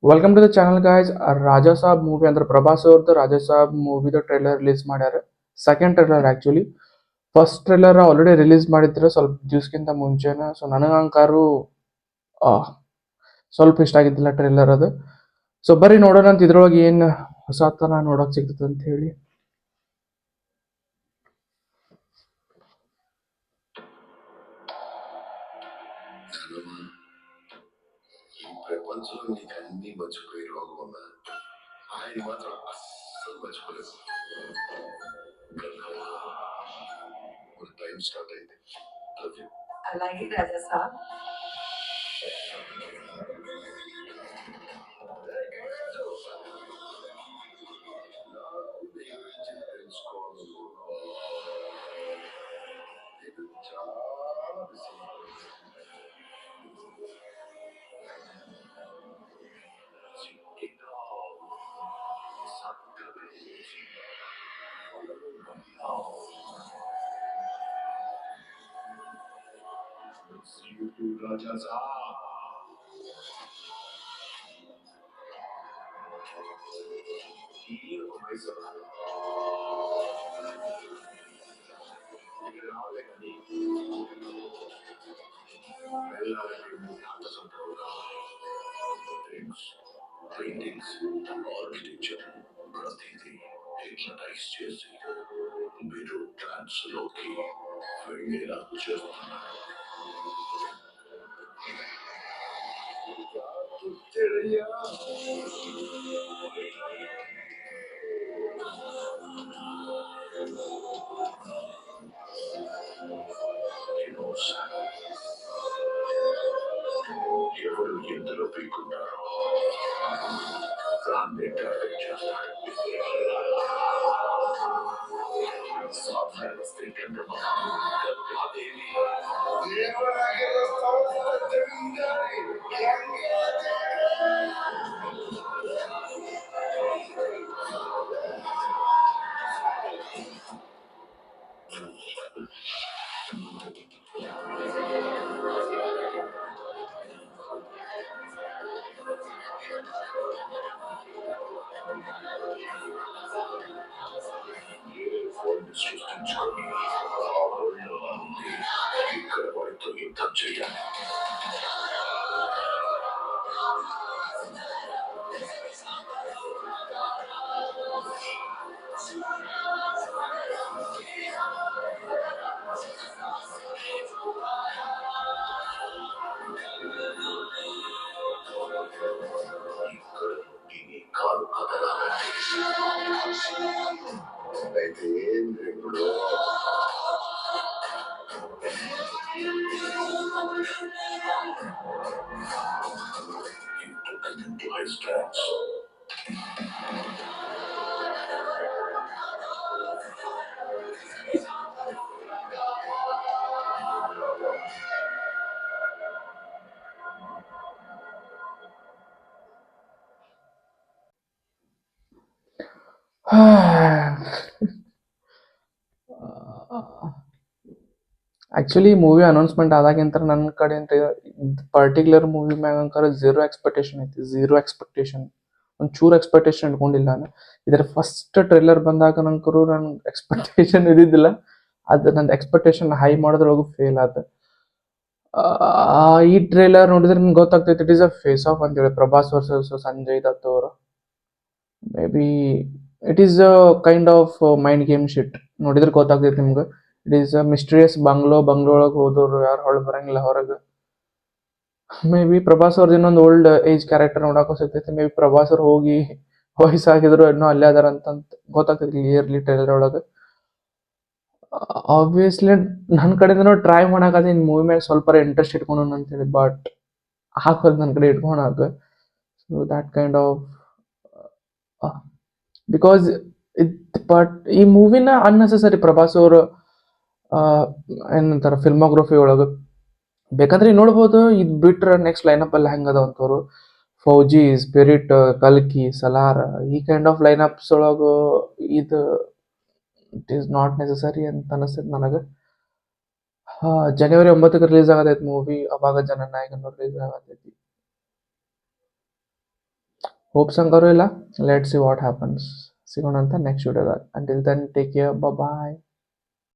Welcome to the channel guys. Raja Saab movie ಅಂದ್ರೆ ಪ್ರಭಾಸ್ ಅವ್ರದ್ದು ರಾಜಾ ಸಾಬ್ ಮೂವಿದ ಟ್ರೈಲರ್ ರಿಲೀಸ್ ಮಾಡ್ಯಾರ. Second trailer actually. First trailer already release ಮಾಡಿದ್ರು ಸ್ವಲ್ಪ ದಿವ್ಸಕ್ಕಿಂತ ಮುಂಚೆನ. ಸೊ ನನಗಂಕಾರು ಸ್ವಲ್ಪ ಇಷ್ಟ ಆಗಿದ್ದಿಲ್ಲ ಟ್ರೈಲರ್ ಅದು. ಸೊ ಬರ್ರಿ ನೋಡೋಣ ಅಂತ ಇದ್ರೊಳಗೆ ಏನು ಹೊಸತನ ನೋಡೋಕೆ ಸಿಗ್ತದೆ ಅಂತ ಹೇಳಿ. ఈ ప్రపంచంలో నీకు అన్ని మర్చిపోయే రోగం ఉందా? ఆయన మాత్రం అస్సలు మర్చిపోలేదు. మన టైం స్టార్ట్ అయింది. Love you. అలాగే రాజా సాబ్. చాలా బిజీ. రాజా సాబ్ ఈ వయసు రాలేదని వెళ్ళాలని ఆట సంభవం థింగ్స్ పెయింటింగ్స్ ఆర్కిటెక్చర్ ప్రతిదీ హిప్నటైజ్ చేసి మీరు ట్రాన్స్ లోకి వెళ్ళేలా చేస్తున్నారు. ఎవరు ఎందులో పీకున్నారో దాన్ని డైరెక్ట్ చేస్తారు. సాధారణ స్త్రీ కంటే గర్భాదేవి సృష్టించుకొని ఆ ఊళ్ళో నుండి ఇక్కడ వారితో యుద్ధం చేయాలి. ఇక్కడ నుండి నీ కాలు కదలాలంటే అయితే ఇప్పుడు into his trance. Actually movie announcement ಆದಾಗಿಂತ ನನ್ನ ಕಡೆಯಿಂದ ಪರ್ಟಿಕ್ಯುಲರ್ ಮೂವಿ ಮ್ಯಾಗ ಝೀರೋ ಎಕ್ಸ್ಪೆಕ್ಟೇಷನ್ ಐತಿ. ಝೀರೋ ಎಕ್ಸ್ಪೆಕ್ಟೇಷನ್, ಒಂಚೂರು ಎಕ್ಸ್ಪೆಕ್ಟೇಷನ್ ಇಟ್ಕೊಂಡಿಲ್ಲ ನಾನು. ಇದರ ಫಸ್ಟ್ ಟ್ರೈಲರ್ ಬಂದಾಗ ನಂಕರು ನನ್ ಎಕ್ಸ್ಪೆಕ್ಟೇಷನ್ ಇದ್ದಿದ್ದಿಲ್ಲ. ಅದು ನನ್ನ ಎಕ್ಸ್ಪೆಕ್ಟೇಷನ್ ಹೈ ಮಾಡೋದ್ರೊಳಗೂ ಫೇಲ್ ಆದ. ಈ ಟ್ರೈಲರ್ ನೋಡಿದ್ರೆ ನನ್ಗೆ ಗೊತ್ತಾಗ್ತೈತೆ it is a face off ಅಂತೇಳಿ, ಪ್ರಭಾಸ್ ವರ್ಸಸ್ ಸಂಜಯ್ ದತ್ ಅವರು. Maybe it is a kind of mind game shit. ನೋಡಿದ್ರೆ ಗೊತ್ತಾಗ್ತೈತೆ ನಿಮ್ಗೆ. It is a mysterious bungalow ಒಳಗೆ ಹೋದವ್ರು ಯಾರು ಹೊಳ ಬರಂಗಿಲ್ಲ ಹೊರಗೆ. ಮೇ ಬಿ ಪ್ರಭಾಸ್ ಅವ್ರದ್ದು ಇನ್ನೊಂದು ಓಲ್ಡ್ ಏಜ್ ಕ್ಯಾರೆಕ್ಟರ್ ನೋಡಕ್ಕೂ ಸಿಗ್ತೈತಿ. ಮೇ ಬಿ ಪ್ರಭಾಸ್ ಅವ್ರು ಹೋಗಿ ವಯಸ್ಸಾಗಿದ್ರು ಇನ್ನೂ ಅಲ್ಲೇ ಅದಾರ ಅಂತ ಗೊತ್ತಾಗ್ತೈತಿ ಕ್ಲಿಯರ್ಲಿ ಟ್ರೈಲರ್ ಒಳಗೆ. ಆಬ್ವಿಯಸ್ಲಿ ನನ್ನ ಕಡೆಯಿಂದ ಟ್ರೈ ಮಾಡಕತ್ತೀನಿ ಮೂವಿ ಮೇಲೆ ಸ್ವಲ್ಪ ಇಂಟ್ರೆಸ್ಟ್ ಇಟ್ಕೊಂಡು ಅಂತೇಳಿ, ಬಟ್ ಹಾಕೋದು ನನ್ನ ಕಡೆ ಇಟ್ಕೊಳಕ. So that kind of because but ಈ ಮೂವಿನ ಅನ್ನೆಸೆಸರಿ ಪ್ರಭಾಸ್ ಅವರು ಏನಂತಾರ ಫಿಲ್ಮೋಗ್ರಫಿ ಒಳಗೆ ಬೇಕಂದ್ರೆ ನೋಡ್ಬೋದು. ಇದು ಬಿಟ್ರೆ ನೆಕ್ಸ್ಟ್ ಲೈನಪ್ ಎಲ್ಲ ಹೆಂಗದ ಅಂತವ್ರು ಫೌಜಿ, ಸ್ಪಿರಿಟ್, ಕಲ್ಕಿ, ಸಲಾರ್ ಈ ಕೈಂಡ್ ಆಫ್ ಲೈನಪ್ಸ್ ಒಳಗೆ ಇದು ಇಟ್ ಈಸ್ ನಾಟ್ ನೆಸಸರಿ ಅಂತ ಅನಿಸ್ತೈತೆ ನನಗೆ. ಜನವರಿ 9ಕ್ಕೆ ರಿಲೀಸ್ ಆಗತೈತಿ ಮೂವಿ. ಅವಾಗ ಜನನಾಯಕನ ರಿಲೀಸ್ ಆಗತೈತಿ. ಹೋಪ್ಸ್ ಹಂಗಾರು ಇಲ್ಲ. Let see what happens. ಸಿಗೋಣ ಅಂತ ನೆಕ್ಸ್ಟ್ ವಿಡಿಯೋದಾಗ. ಅಂಟಿಲ್ ದೆನ್ ಟೇಕ್ ಕೇರ್, ಬಾಯ್.